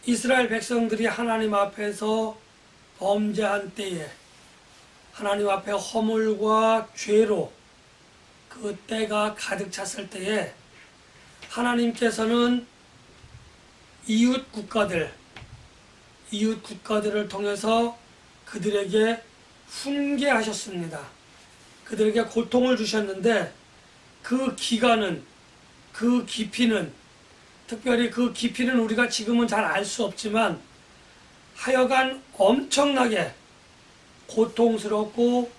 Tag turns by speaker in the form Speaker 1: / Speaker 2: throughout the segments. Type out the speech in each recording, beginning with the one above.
Speaker 1: 이스라엘 백성들이 하나님 앞에서 범죄한 때에 하나님 앞에 허물과 죄로 그 때가 가득 찼을 때에 하나님께서는 이웃 국가들을 통해서 그들에게 훈계하셨습니다. 그들에게 고통을 주셨는데 그 기간은, 그 깊이는, 특별히 그 깊이는 우리가 지금은 잘 알 수 없지만 하여간 엄청나게 고통스럽고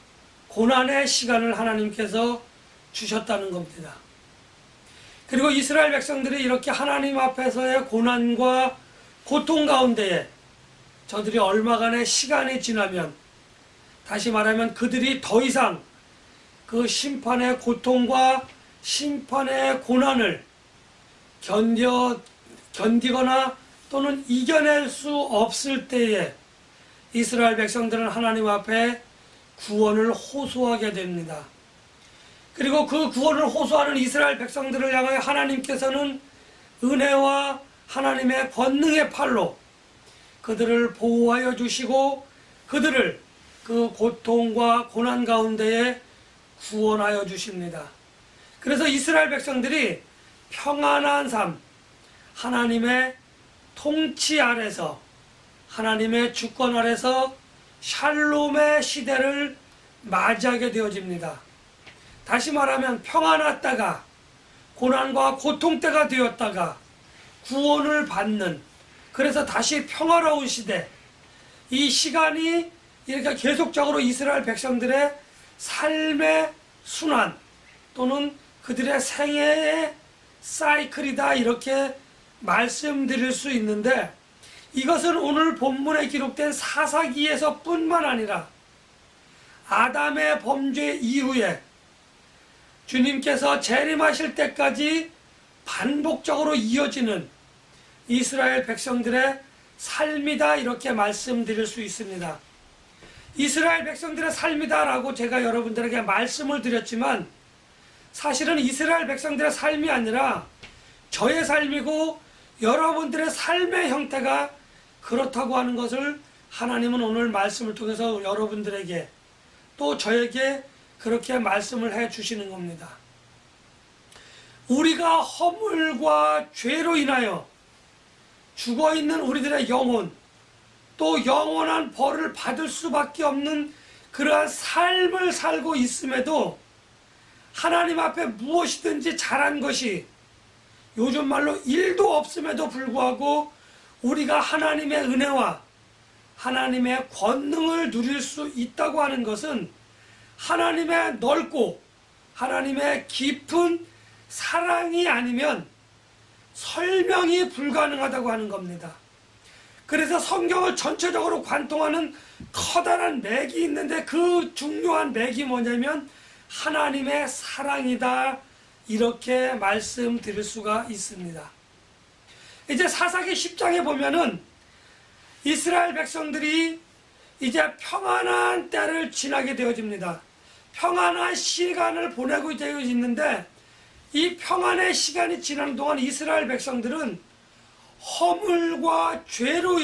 Speaker 1: 고난의 시간을 하나님께서 주셨다는 겁니다. 그리고 이스라엘 백성들이 이렇게 하나님 앞에서의 고난과 고통 가운데에 저들이 얼마간의 시간이 지나면, 다시 말하면 그들이 더 이상 그 심판의 고통과 심판의 고난을 견디거나 또는 이겨낼 수 없을 때에 이스라엘 백성들은 하나님 앞에 구원을 호소하게 됩니다. 그리고 그 구원을 호소하는 이스라엘 백성들을 향하여 하나님께서는 은혜와 하나님의 권능의 팔로 그들을 보호하여 주시고 그들을 그 고통과 고난 가운데에 구원하여 주십니다. 그래서 이스라엘 백성들이 평안한 삶, 하나님의 통치 아래서, 하나님의 주권 아래서 샬롬의 시대를 맞이하게 되어집니다. 다시 말하면 평안했다가 고난과 고통 때가 되었다가 구원을 받는, 그래서 다시 평화로운 시대, 이 시간이 이렇게 계속적으로 이스라엘 백성들의 삶의 순환 또는 그들의 생애의 사이클이다, 이렇게 말씀드릴 수 있는데, 이것은 오늘 본문에 기록된 사사기에서 뿐만 아니라 아담의 범죄 이후에 주님께서 재림하실 때까지 반복적으로 이어지는 이스라엘 백성들의 삶이다, 이렇게 말씀드릴 수 있습니다. 이스라엘 백성들의 삶이다 라고 제가 여러분들에게 말씀을 드렸지만 사실은 이스라엘 백성들의 삶이 아니라 저의 삶이고 여러분들의 삶의 형태가 그렇다고 하는 것을 하나님은 오늘 말씀을 통해서 여러분들에게 또 저에게 그렇게 말씀을 해 주시는 겁니다. 우리가 허물과 죄로 인하여 죽어있는 우리들의 영혼, 또 영원한 벌을 받을 수밖에 없는 그러한 삶을 살고 있음에도 하나님 앞에 무엇이든지 잘한 것이 요즘 말로 1도 없음에도 불구하고 우리가 하나님의 은혜와 하나님의 권능을 누릴 수 있다고 하는 것은 하나님의 넓고 하나님의 깊은 사랑이 아니면 설명이 불가능하다고 하는 겁니다. 그래서 성경을 전체적으로 관통하는 커다란 맥이 있는데 그 중요한 맥이 뭐냐면 하나님의 사랑이다, 이렇게 말씀드릴 수가 있습니다. 이제 사사기 10장에 보면은 이스라엘 백성들이 이제 평안한 때를 지나게 되어집니다. 평안한 시간을 보내고 되어 있는데 이 평안의 시간이 지나는 동안 이스라엘 백성들은 허물과 죄로,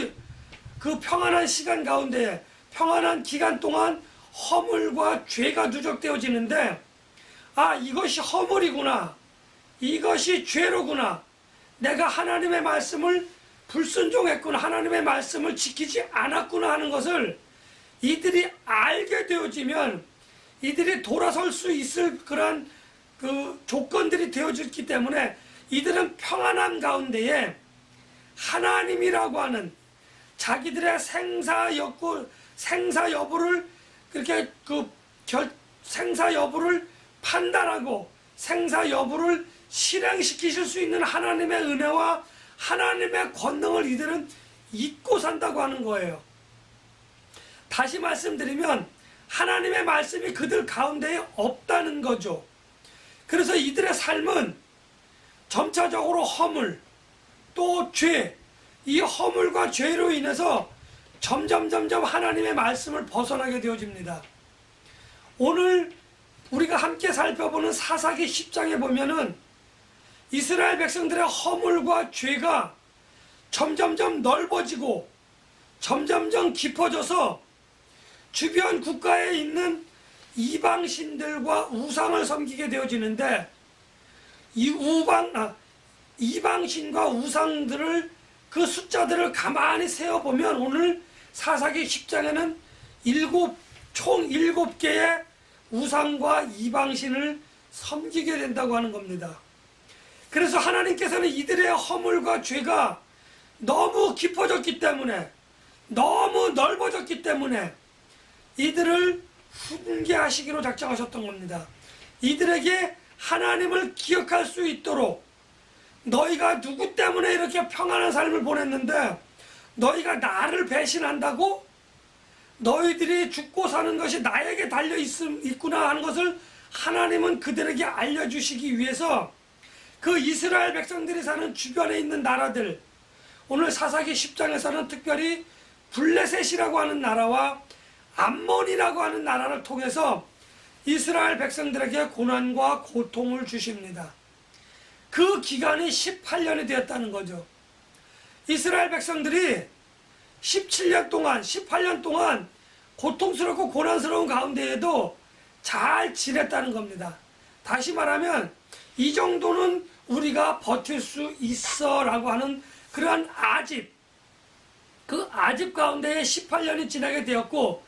Speaker 1: 그 평안한 시간 가운데 평안한 기간 동안 허물과 죄가 누적되어지는데, 아, 이것이 허물이구나, 이것이 죄로구나, 내가 하나님의 말씀을 불순종했구나, 하나님의 말씀을 지키지 않았구나 하는 것을 이들이 알게 되어지면 이들이 돌아설 수 있을 그런 그 조건들이 되어졌기 때문에 이들은 평안한 가운데에 하나님이라고 하는 자기들의 생사 여부를 그렇게 생사 여부를 판단하고 생사 여부를 실행시키실 수 있는 하나님의 은혜와 하나님의 권능을 이들은 잊고 산다고 하는 거예요. 다시 말씀드리면 하나님의 말씀이 그들 가운데에 없다는 거죠. 그래서 이들의 삶은 점차적으로 허물, 또 죄, 이 허물과 죄로 인해서 점점 하나님의 말씀을 벗어나게 되어집니다. 오늘 우리가 함께 살펴보는 사사기 10장에 보면은 이스라엘 백성들의 허물과 죄가 점점점 넓어지고 점점점 깊어져서 주변 국가에 있는 이방신들과 우상을 섬기게 되어지는데, 이방신과 우상들을, 그 숫자들을 가만히 세어보면 오늘 사사기 10장에는 총 7개의 우상과 이방신을 섬기게 된다고 하는 겁니다. 그래서 하나님께서는 이들의 허물과 죄가 너무 깊어졌기 때문에, 너무 넓어졌기 때문에 이들을 훈계하시기로 작정하셨던 겁니다. 이들에게 하나님을 기억할 수 있도록, 너희가 누구 때문에 이렇게 평안한 삶을 보냈는데 너희가 나를 배신한다고? 너희들이 죽고 사는 것이 나에게 달려있구나 하는 것을 하나님은 그들에게 알려주시기 위해서 그 이스라엘 백성들이 사는 주변에 있는 나라들, 오늘 사사기 10장에서는 특별히 블레셋이라고 하는 나라와 암몬이라고 하는 나라를 통해서 이스라엘 백성들에게 고난과 고통을 주십니다. 그 기간이 18년이 되었다는 거죠. 이스라엘 백성들이 18년 동안 고통스럽고 고난스러운 가운데에도 잘 지냈다는 겁니다. 다시 말하면 이 정도는 우리가 버틸 수 있어 라고 하는 그러한 아집, 그 아집 가운데에 18년이 지나게 되었고,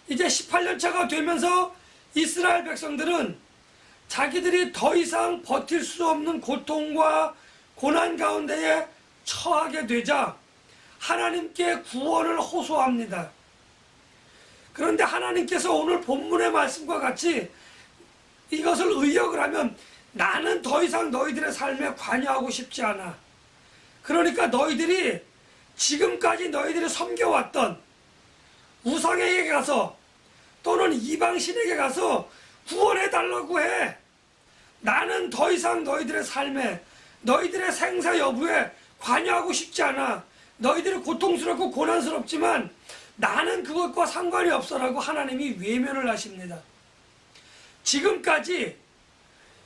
Speaker 1: 이제 18년 차가 되면서 이스라엘 백성들은 자기들이 더 이상 버틸 수 없는 고통과 고난 가운데에 처하게 되자 하나님께 구원을 호소합니다. 그런데 하나님께서 오늘 본문의 말씀과 같이 이것을 의역을 하면, 나는 더 이상 너희들의 삶에 관여하고 싶지 않아. 그러니까 너희들이 지금까지 너희들이 섬겨왔던 우상에게 가서 또는 이방신에게 가서 구원해달라고 해. 나는 더 이상 너희들의 삶에, 너희들의 생사 여부에 관여하고 싶지 않아. 너희들이 고통스럽고 고난스럽지만 나는 그것과 상관이 없어라고 하나님이 외면을 하십니다. 지금까지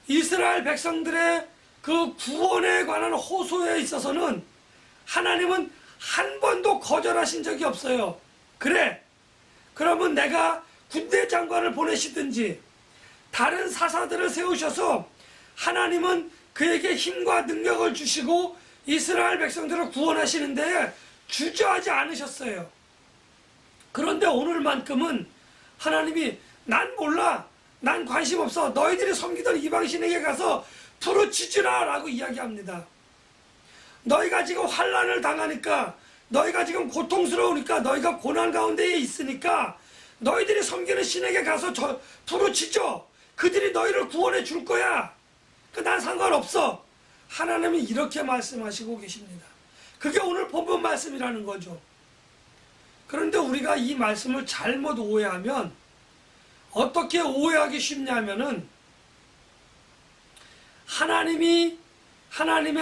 Speaker 1: 이스라엘 백성들의 그 구원에 관한 호소에 있어서는 하나님은 한 번도 거절하신 적이 없어요. 그래, 그러면 내가 군대 장관을 보내시든지 다른 사사들을 세우셔서 하나님은 그에게 힘과 능력을 주시고 이스라엘 백성들을 구원하시는데 주저하지 않으셨어요. 그런데 오늘만큼은 하나님이 난 몰라, 난 관심 없어, 너희들이 섬기던 이방신에게 가서 부르짖으라 라고 이야기합니다. 너희가 지금 환난을 당하니까, 너희가 지금 고통스러우니까, 너희가 고난 가운데에 있으니까 너희들이 섬기는 신에게 가서 부르짖어. 그들이 너희를 구원해 줄 거야. 난 상관없어. 하나님은 이렇게 말씀하시고 계십니다. 그게 오늘 본문 말씀이라는 거죠. 그런데 우리가 이 말씀을 잘못 오해하면, 어떻게 오해하기 쉽냐면은, 하나님의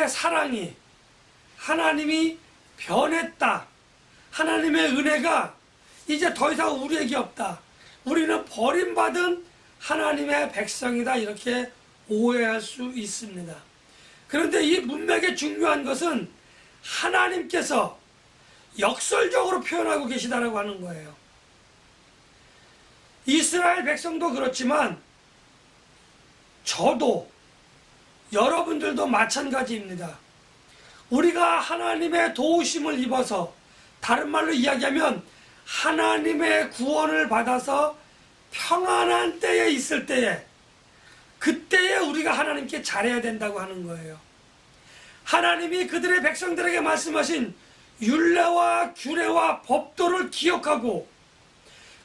Speaker 1: 사랑이, 하나님이 변했다, 하나님의 은혜가 이제 더 이상 우리에게 없다, 우리는 버림받은 하나님의 백성이다, 이렇게 오해할 수 있습니다. 그런데 이 문맥의 중요한 것은 하나님께서 역설적으로 표현하고 계시다라고 하는 거예요. 이스라엘 백성도 그렇지만 저도, 여러분들도 마찬가지입니다. 우리가 하나님의 도우심을 입어서, 다른 말로 이야기하면 하나님의 구원을 받아서 평안한 때에 있을 때에, 그때에 우리가 하나님께 잘해야 된다고 하는 거예요. 하나님이 그들의 백성들에게 말씀하신 율례와 규례와 법도를 기억하고,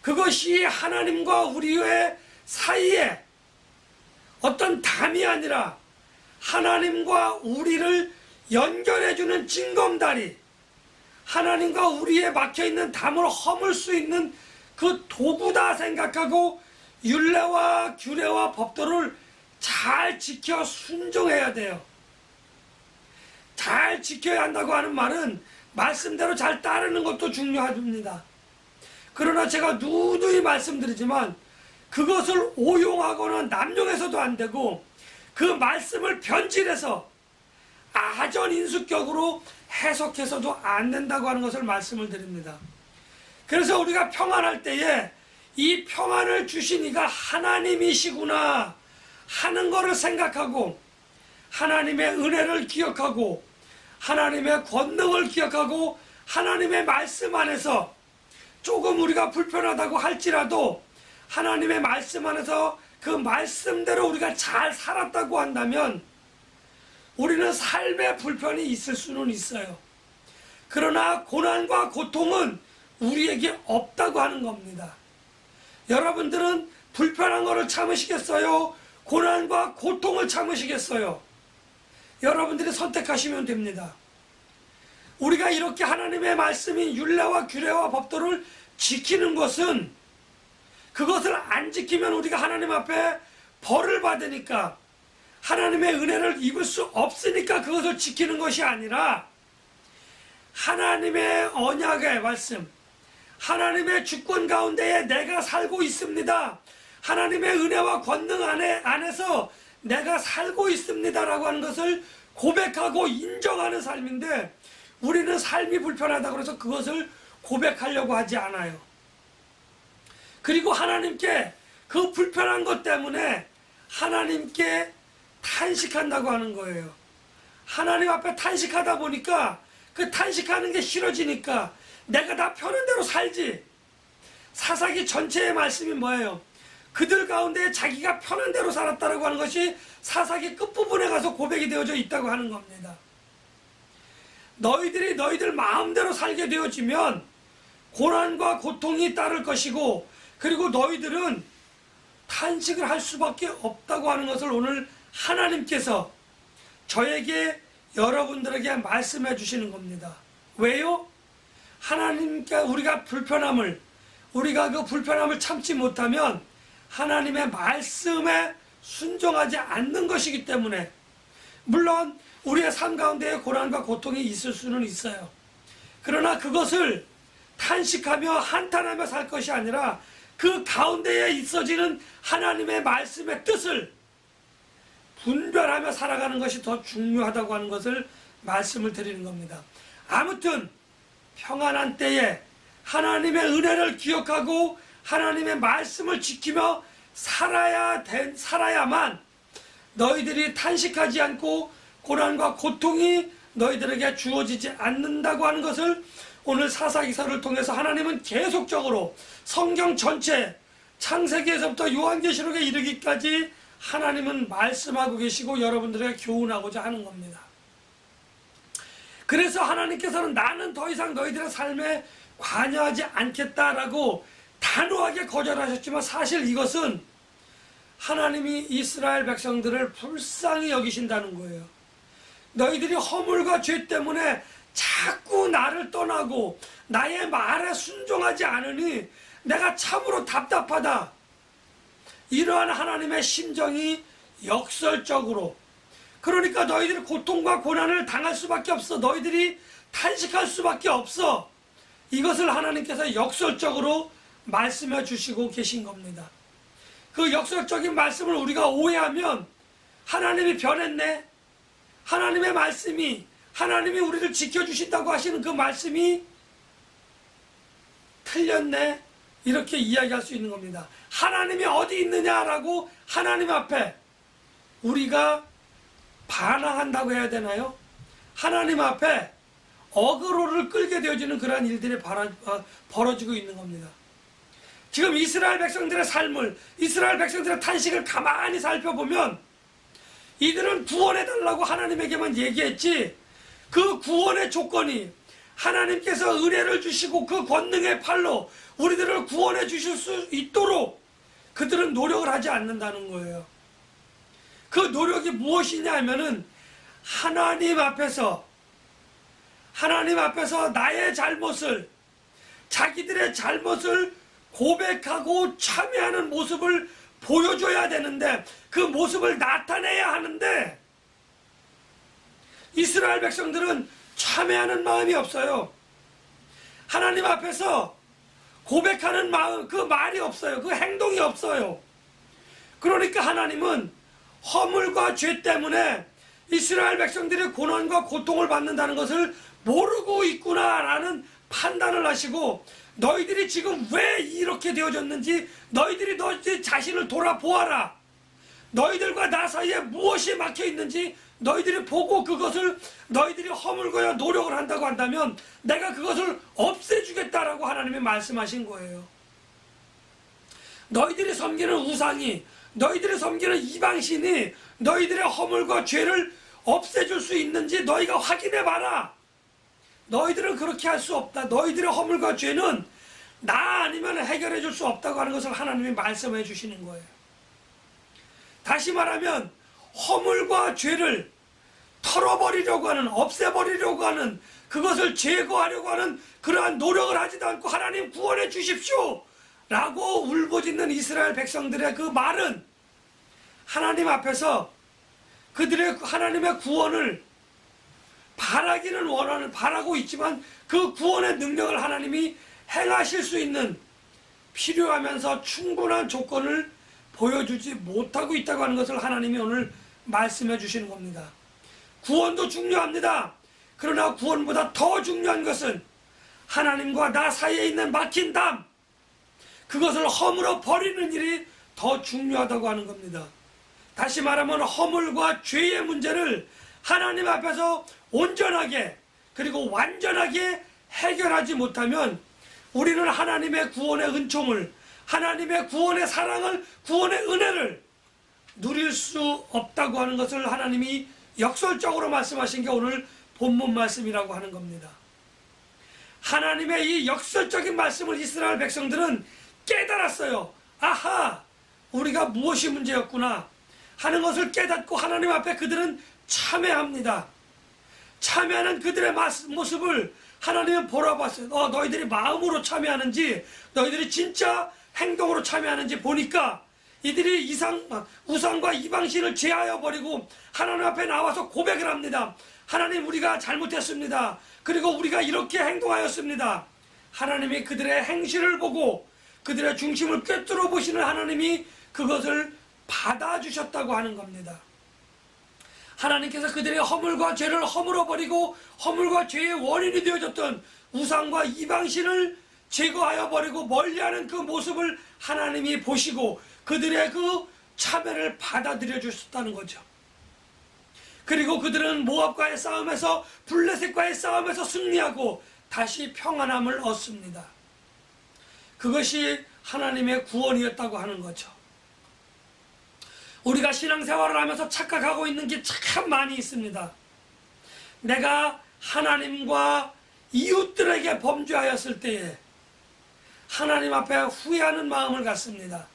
Speaker 1: 그것이 하나님과 우리의 사이에 어떤 담이 아니라 하나님과 우리를 연결해주는 징검다리, 하나님과 우리에 막혀있는 담을 허물 수 있는 그 도구다 생각하고 율례와 규례와 법도를 잘 지켜 순종해야 돼요. 잘 지켜야 한다고 하는 말은 말씀대로 잘 따르는 것도 중요합니다. 그러나 제가 누누이 말씀드리지만 그것을 오용하거나 남용해서도 안 되고, 그 말씀을 변질해서 아전인수격으로 해석해서도 안 된다고 하는 것을 말씀을 드립니다. 그래서 우리가 평안할 때에 이 평안을 주신 이가 하나님이시구나 하는 것을 생각하고 하나님의 은혜를 기억하고 하나님의 권능을 기억하고 하나님의 말씀 안에서 조금 우리가 불편하다고 할지라도 하나님의 말씀 안에서 그 말씀대로 우리가 잘 살았다고 한다면 우리는 삶의 불편이 있을 수는 있어요. 그러나 고난과 고통은 우리에게 없다고 하는 겁니다. 여러분들은 불편한 것을 참으시겠어요? 고난과 고통을 참으시겠어요? 여러분들이 선택하시면 됩니다. 우리가 이렇게 하나님의 말씀인 율례와 규례와 법도를 지키는 것은 그것을 안 지키면 우리가 하나님 앞에 벌을 받으니까 하나님의 은혜를 입을 수 없으니까 그것을 지키는 것이 아니라 하나님의 언약의 말씀, 하나님의 주권 가운데에 내가 살고 있습니다. 하나님의 은혜와 권능 안에서 내가 살고 있습니다라고 하는 것을 고백하고 인정하는 삶인데 우리는 삶이 불편하다고 해서 그것을 고백하려고 하지 않아요. 그리고 하나님께 그 불편한 것 때문에 하나님께 탄식한다고 하는 거예요. 하나님 앞에 탄식하다 보니까 그 탄식하는 게 싫어지니까 내가 다 편한 대로 살지. 사사기 전체의 말씀이 뭐예요? 그들 가운데 자기가 편한 대로 살았다라고 하는 것이 사사기 끝부분에 가서 고백이 되어져 있다고 하는 겁니다. 너희들이 너희들 마음대로 살게 되어지면 고난과 고통이 따를 것이고 그리고 너희들은 탄식을 할 수밖에 없다고 하는 것을 오늘 하나님께서 저에게 여러분들에게 말씀해 주시는 겁니다. 왜요? 하나님께 우리가 그 불편함을 참지 못하면 하나님의 말씀에 순종하지 않는 것이기 때문에 물론 우리의 삶 가운데 고난과 고통이 있을 수는 있어요. 그러나 그것을 탄식하며 한탄하며 살 것이 아니라 그 가운데에 있어지는 하나님의 말씀의 뜻을 분별하며 살아가는 것이 더 중요하다고 하는 것을 말씀을 드리는 겁니다. 아무튼 평안한 때에 하나님의 은혜를 기억하고 하나님의 말씀을 지키며 살아야만 너희들이 탄식하지 않고 고난과 고통이 너희들에게 주어지지 않는다고 하는 것을 오늘 사사기서를 통해서 하나님은 계속적으로 성경 전체 창세기에서부터 요한계시록에 이르기까지 하나님은 말씀하고 계시고 여러분들에게 교훈하고자 하는 겁니다. 그래서 하나님께서는 나는 더 이상 너희들의 삶에 관여하지 않겠다라고 단호하게 거절하셨지만 사실 이것은 하나님이 이스라엘 백성들을 불쌍히 여기신다는 거예요. 너희들이 허물과 죄 때문에 자꾸 나를 떠나고 나의 말에 순종하지 않으니 내가 참으로 답답하다. 이러한 하나님의 심정이 역설적으로 그러니까 너희들이 고통과 고난을 당할 수밖에 없어. 너희들이 탄식할 수밖에 없어. 이것을 하나님께서 역설적으로 말씀해 주시고 계신 겁니다. 그 역설적인 말씀을 우리가 오해하면 하나님이 변했네. 하나님의 말씀이 하나님이 우리를 지켜주신다고 하시는 그 말씀이 틀렸네. 이렇게 이야기할 수 있는 겁니다. 하나님이 어디 있느냐라고 하나님 앞에 우리가 반항한다고 해야 되나요? 하나님 앞에 어그로를 끌게 되어지는 그러한 일들이 벌어지고 있는 겁니다. 지금 이스라엘 백성들의 삶을 이스라엘 백성들의 탄식을 가만히 살펴보면 이들은 구원해달라고 하나님에게만 얘기했지 그 구원의 조건이 하나님께서 은혜를 주시고 그 권능의 팔로 우리들을 구원해 주실 수 있도록 그들은 노력을 하지 않는다는 거예요. 그 노력이 무엇이냐 하면은 하나님 앞에서 나의 잘못을 자기들의 잘못을 고백하고 참여하는 모습을 보여줘야 되는데 그 모습을 나타내야 하는데 이스라엘 백성들은 참여하는 마음이 없어요. 하나님 앞에서 고백하는 마음, 그 말이 없어요. 그 행동이 없어요. 그러니까 하나님은 허물과 죄 때문에 이스라엘 백성들이 고난과 고통을 받는다는 것을 모르고 있구나라는 판단을 하시고, 너희들이 지금 왜 이렇게 되어졌는지 너희들이 너희들 자신을 돌아보아라. 너희들과 나 사이에 무엇이 막혀 있는지 너희들이 보고 그것을 너희들이 허물고야 노력을 한다고 한다면 내가 그것을 없애주겠다라고 하나님이 말씀하신 거예요. 너희들이 섬기는 우상이, 너희들이 섬기는 이방신이 너희들의 허물과 죄를 없애줄 수 있는지 너희가 확인해 봐라. 너희들은 그렇게 할 수 없다. 너희들의 허물과 죄는 나 아니면 해결해 줄 수 없다고 하는 것을 하나님이 말씀해 주시는 거예요. 다시 말하면 허물과 죄를 털어버리려고 하는, 없애버리려고 하는, 그것을 제거하려고 하는 그러한 노력을 하지도 않고 하나님 구원해 주십시오 라고 울부짖는 이스라엘 백성들의 그 말은 하나님 앞에서 그들의 하나님의 구원을 바라기는 바라고 있지만 그 구원의 능력을 하나님이 행하실 수 있는 필요하면서 충분한 조건을 보여주지 못하고 있다고 하는 것을 하나님이 오늘 말씀해 주시는 겁니다. 구원도 중요합니다. 그러나 구원보다 더 중요한 것은 하나님과 나 사이에 있는 막힌 담, 그것을 허물어 버리는 일이 더 중요하다고 하는 겁니다. 다시 말하면 허물과 죄의 문제를 하나님 앞에서 온전하게 그리고 완전하게 해결하지 못하면 우리는 하나님의 구원의 은총을, 하나님의 구원의 사랑을, 구원의 은혜를 누릴 수 없다고 하는 것을 하나님이 역설적으로 말씀하신 게 오늘 본문 말씀이라고 하는 겁니다. 하나님의 이 역설적인 말씀을 이스라엘 백성들은 깨달았어요. 아하, 우리가 무엇이 문제였구나 하는 것을 깨닫고 하나님 앞에 그들은 참회합니다. 참회하는 그들의 모습을 하나님은 보러봤어요. 너희들이 마음으로 참회하는지 너희들이 진짜 행동으로 참회하는지 보니까 이들이 우상과 이방신을 제하여 버리고 하나님 앞에 나와서 고백을 합니다. 하나님, 우리가 잘못했습니다. 그리고 우리가 이렇게 행동하였습니다. 하나님이 그들의 행실을 보고 그들의 중심을 꿰뚫어 보시는 하나님이 그것을 받아주셨다고 하는 겁니다. 하나님께서 그들의 허물과 죄를 허물어버리고 허물과 죄의 원인이 되어졌던 우상과 이방신을 제거하여 버리고 멀리하는 그 모습을 하나님이 보시고 그들의 그 참회를 받아들여 주셨다는 거죠. 그리고 그들은 모압과의 싸움에서, 블레셋과의 싸움에서 승리하고 다시 평안함을 얻습니다. 그것이 하나님의 구원이었다고 하는 거죠. 우리가 신앙생활을 하면서 착각하고 있는 게 참 많이 있습니다. 내가 하나님과 이웃들에게 범죄하였을 때에 하나님 앞에 후회하는 마음을 갖습니다.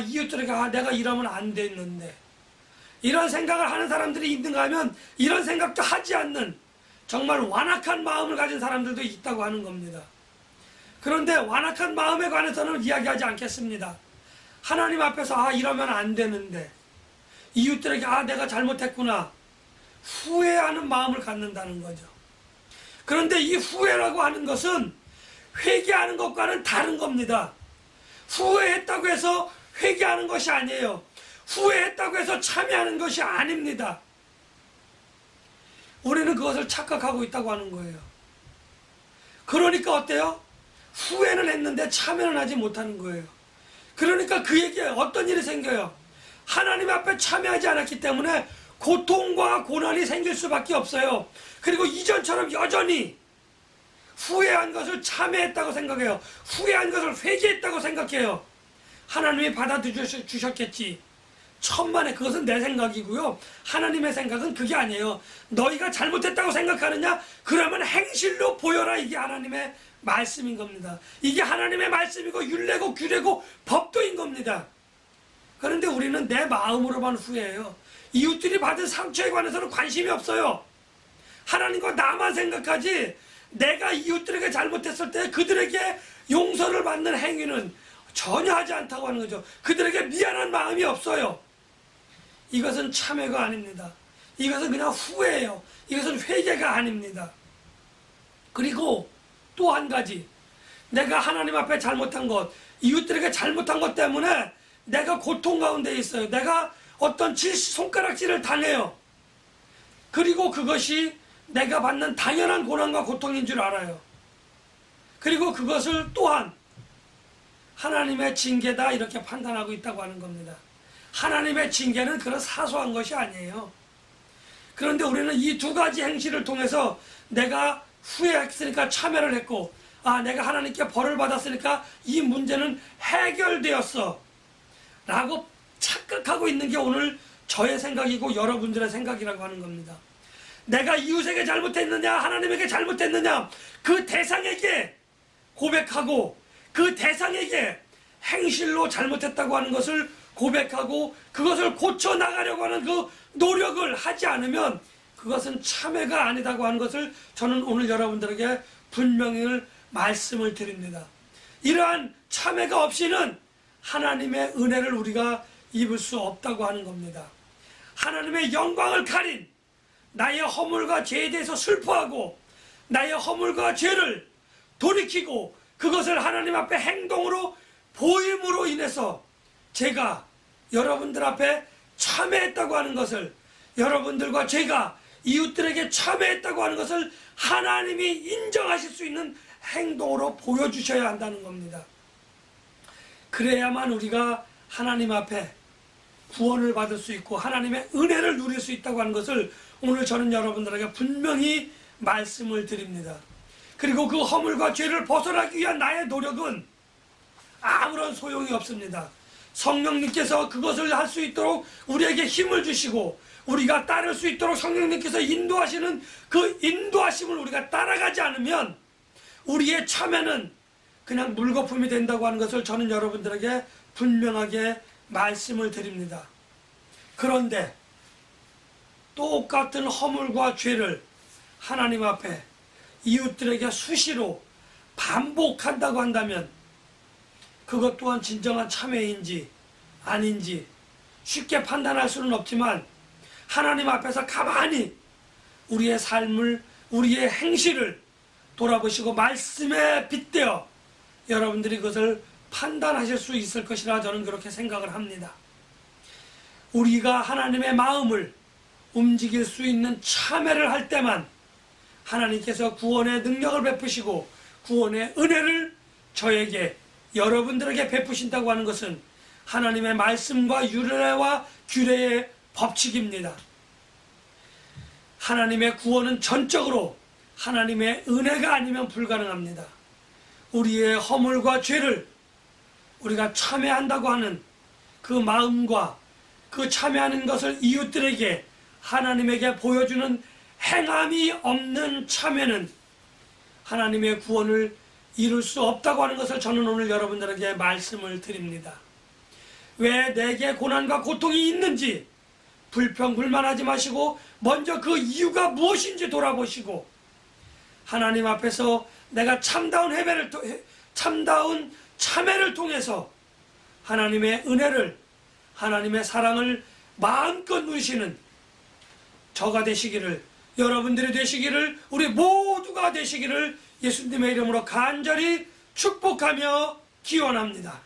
Speaker 1: 이웃들에게 내가 이러면 안 됐는데, 이런 생각을 하는 사람들이 있는가 하면 이런 생각도 하지 않는 정말 완악한 마음을 가진 사람들도 있다고 하는 겁니다. 그런데 완악한 마음에 관해서는 이야기하지 않겠습니다. 하나님 앞에서 이러면 안 되는데, 이웃들에게 내가 잘못했구나 후회하는 마음을 갖는다는 거죠. 그런데 이 후회라고 하는 것은 회개하는 것과는 다른 겁니다. 후회했다고 해서 회개하는 것이 아니에요. 후회했다고 해서 참여하는 것이 아닙니다. 우리는 그것을 착각하고 있다고 하는 거예요. 그러니까 어때요? 후회는 했는데 참여는 하지 못하는 거예요. 그러니까 그에게 어떤 일이 생겨요? 하나님 앞에 참여하지 않았기 때문에 고통과 고난이 생길 수밖에 없어요. 그리고 이전처럼 여전히 후회한 것을 참여했다고 생각해요. 후회한 것을 회개했다고 생각해요. 하나님이 받아주셨겠지. 천만에 그것은 내 생각이고요. 하나님의 생각은 그게 아니에요. 너희가 잘못했다고 생각하느냐? 그러면 행실로 보여라. 이게 하나님의 말씀인 겁니다. 이게 하나님의 말씀이고 율례고 규례고 법도인 겁니다. 그런데 우리는 내 마음으로만 후회해요. 이웃들이 받은 상처에 관해서는 관심이 없어요. 하나님과 나만 생각하지, 내가 이웃들에게 잘못했을 때 그들에게 용서를 받는 행위는 전혀 하지 않다고 하는 거죠. 그들에게 미안한 마음이 없어요. 이것은 참회가 아닙니다. 이것은 그냥 후회예요. 이것은 회개가 아닙니다. 그리고 또 한 가지, 내가 하나님 앞에 잘못한 것, 이웃들에게 잘못한 것 때문에 내가 고통 가운데 있어요. 내가 어떤 손가락질을 당해요. 그리고 그것이 내가 받는 당연한 고난과 고통인 줄 알아요. 그리고 그것을 또한 하나님의 징계다 이렇게 판단하고 있다고 하는 겁니다. 하나님의 징계는 그런 사소한 것이 아니에요. 그런데 우리는 이 두 가지 행실을 통해서 내가 후회했으니까 참여를 했고, 내가 하나님께 벌을 받았으니까 이 문제는 해결되었어 라고 착각하고 있는 게 오늘 저의 생각이고 여러분들의 생각이라고 하는 겁니다. 내가 이웃에게 잘못했느냐, 하나님에게 잘못했느냐, 그 대상에게 고백하고 그 대상에게 행실로 잘못했다고 하는 것을 고백하고 그것을 고쳐나가려고 하는 그 노력을 하지 않으면 그것은 참회가 아니다고 하는 것을 저는 오늘 여러분들에게 분명히 말씀을 드립니다. 이러한 참회가 없이는 하나님의 은혜를 우리가 입을 수 없다고 하는 겁니다. 하나님의 영광을 가린 나의 허물과 죄에 대해서 슬퍼하고 나의 허물과 죄를 돌이키고 그것을 하나님 앞에 행동으로 보임으로 인해서 제가 여러분들 앞에 참회했다고 하는 것을, 여러분들과 제가 이웃들에게 참회했다고 하는 것을 하나님이 인정하실 수 있는 행동으로 보여주셔야 한다는 겁니다. 그래야만 우리가 하나님 앞에 구원을 받을 수 있고 하나님의 은혜를 누릴 수 있다고 하는 것을 오늘 저는 여러분들에게 분명히 말씀을 드립니다. 그리고 그 허물과 죄를 벗어나기 위한 나의 노력은 아무런 소용이 없습니다. 성령님께서 그것을 할 수 있도록 우리에게 힘을 주시고 우리가 따를 수 있도록 성령님께서 인도하시는 그 인도하심을 우리가 따라가지 않으면 우리의 참회는 그냥 물거품이 된다고 하는 것을 저는 여러분들에게 분명하게 말씀을 드립니다. 그런데 똑같은 허물과 죄를 하나님 앞에 이웃들에게 수시로 반복한다고 한다면 그것 또한 진정한 참회인지 아닌지 쉽게 판단할 수는 없지만 하나님 앞에서 가만히 우리의 삶을, 우리의 행실을 돌아보시고 말씀에 빗대어 여러분들이 그것을 판단하실 수 있을 것이라 저는 그렇게 생각을 합니다. 우리가 하나님의 마음을 움직일 수 있는 참회를 할 때만 하나님께서 구원의 능력을 베푸시고 구원의 은혜를 저에게, 여러분들에게 베푸신다고 하는 것은 하나님의 말씀과 율례와 규례의 법칙입니다. 하나님의 구원은 전적으로 하나님의 은혜가 아니면 불가능합니다. 우리의 허물과 죄를 우리가 참회한다고 하는 그 마음과 그 참회하는 것을 이웃들에게 하나님에게 보여주는 행함이 없는 참회는 하나님의 구원을 이룰 수 없다고 하는 것을 저는 오늘 여러분들에게 말씀을 드립니다. 왜 내게 고난과 고통이 있는지 불평불만하지 마시고 먼저 그 이유가 무엇인지 돌아보시고 하나님 앞에서 내가 참다운 참회를 통해서 하나님의 은혜를, 하나님의 사랑을 마음껏 누리시는 저가 되시기를, 여러분들이 되시기를, 우리 모두가 되시기를 예수님의 이름으로 간절히 축복하며 기원합니다.